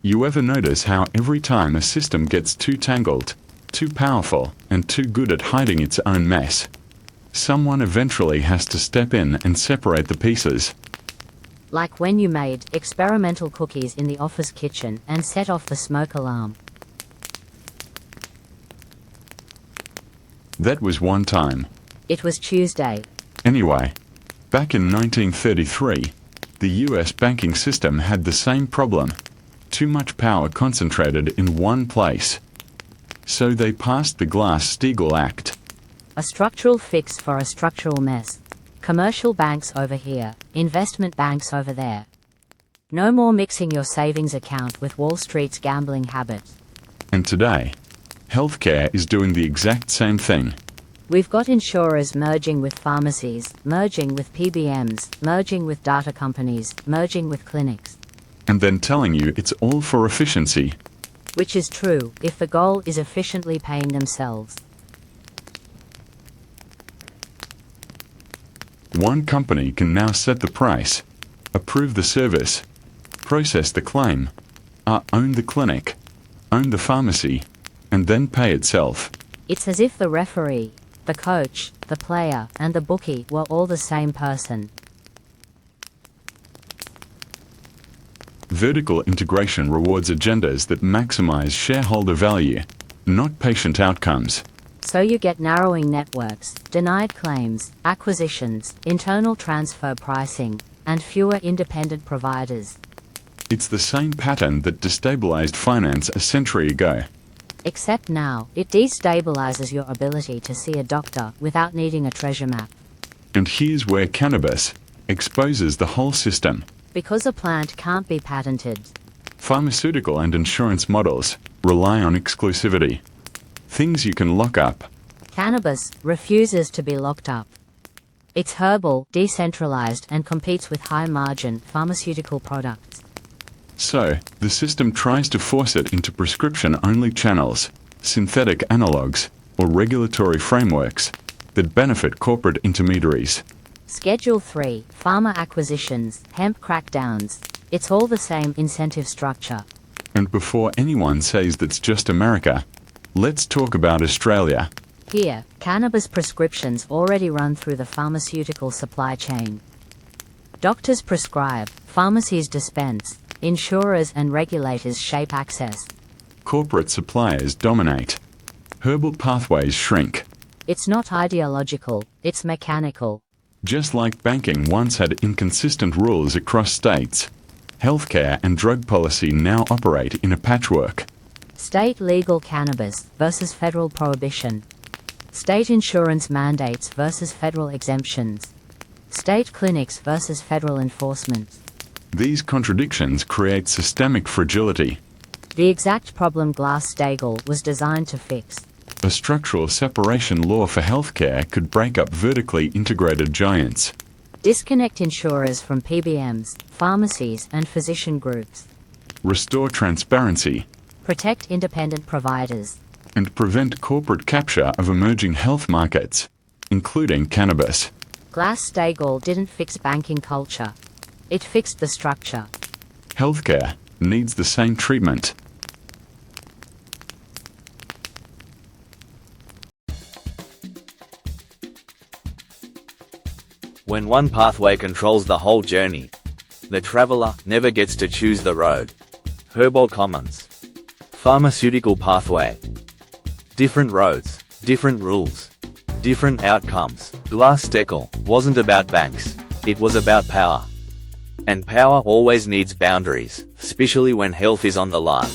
You ever notice how every time a system gets too tangled, too powerful, and too good at hiding its own mess, someone eventually has to step in and separate the pieces? Like when you made experimental cookies in the office kitchen and set off the smoke alarm. That was one time. It was Tuesday. Anyway, back in 1933, the US banking system had the same problem. Too much power concentrated in one place. So they passed the Glass-Steagall Act. A structural fix for a structural mess. Commercial banks over here, investment banks over there. No more mixing your savings account with Wall Street's gambling habits. And today, healthcare is doing the exact same thing. We've got insurers merging with pharmacies, merging with PBMs, merging with data companies, merging with clinics. And then telling you it's all for efficiency. Which is true, if the goal is efficiently paying themselves. One company can now set the price, approve the service, process the claim, own the clinic, own the pharmacy, and then pay itself. It's as if the referee, the coach, the player, and the bookie were all the same person. Vertical integration rewards agendas that maximize shareholder value, not patient outcomes. So you get narrowing networks, denied claims, acquisitions, internal transfer pricing, and fewer independent providers. It's the same pattern that destabilized finance a century ago. Except now, it destabilizes your ability to see a doctor without needing a treasure map. And here's where cannabis exposes the whole system. Because a plant can't be patented. Pharmaceutical and insurance models rely on exclusivity. Things you can lock up. Cannabis refuses to be locked up. It's herbal, decentralized, and competes with high-margin pharmaceutical products. So, the system tries to force it into prescription-only channels, synthetic analogs, or regulatory frameworks that benefit corporate intermediaries. Schedule 3, pharma acquisitions, hemp crackdowns. It's all the same incentive structure. And before anyone says that's just America, let's talk about Australia. Here, cannabis prescriptions already run through the pharmaceutical supply chain. Doctors prescribe, pharmacies dispense, insurers and regulators shape access. Corporate suppliers dominate. Herbal pathways shrink. It's not ideological, it's mechanical. Just like banking once had inconsistent rules across states, healthcare and drug policy now operate in a patchwork. State legal cannabis versus federal prohibition. State insurance mandates versus federal exemptions. State clinics versus federal enforcement. These contradictions create systemic fragility. The exact problem Glass-Steagall was designed to fix. A structural separation law for healthcare could break up vertically integrated giants. Disconnect insurers from PBMs, pharmacies, and physician groups. Restore transparency. Protect independent providers. And prevent corporate capture of emerging health markets, including cannabis. Glass-Steagall didn't fix banking culture. It fixed the structure. Healthcare needs the same treatment. When one pathway controls the whole journey, the traveler never gets to choose the road. Herbal Commons. Pharmaceutical pathway. Different roads, different rules, different outcomes. Glass-Steagall wasn't about banks, it was about power. And power always needs boundaries, especially when health is on the line.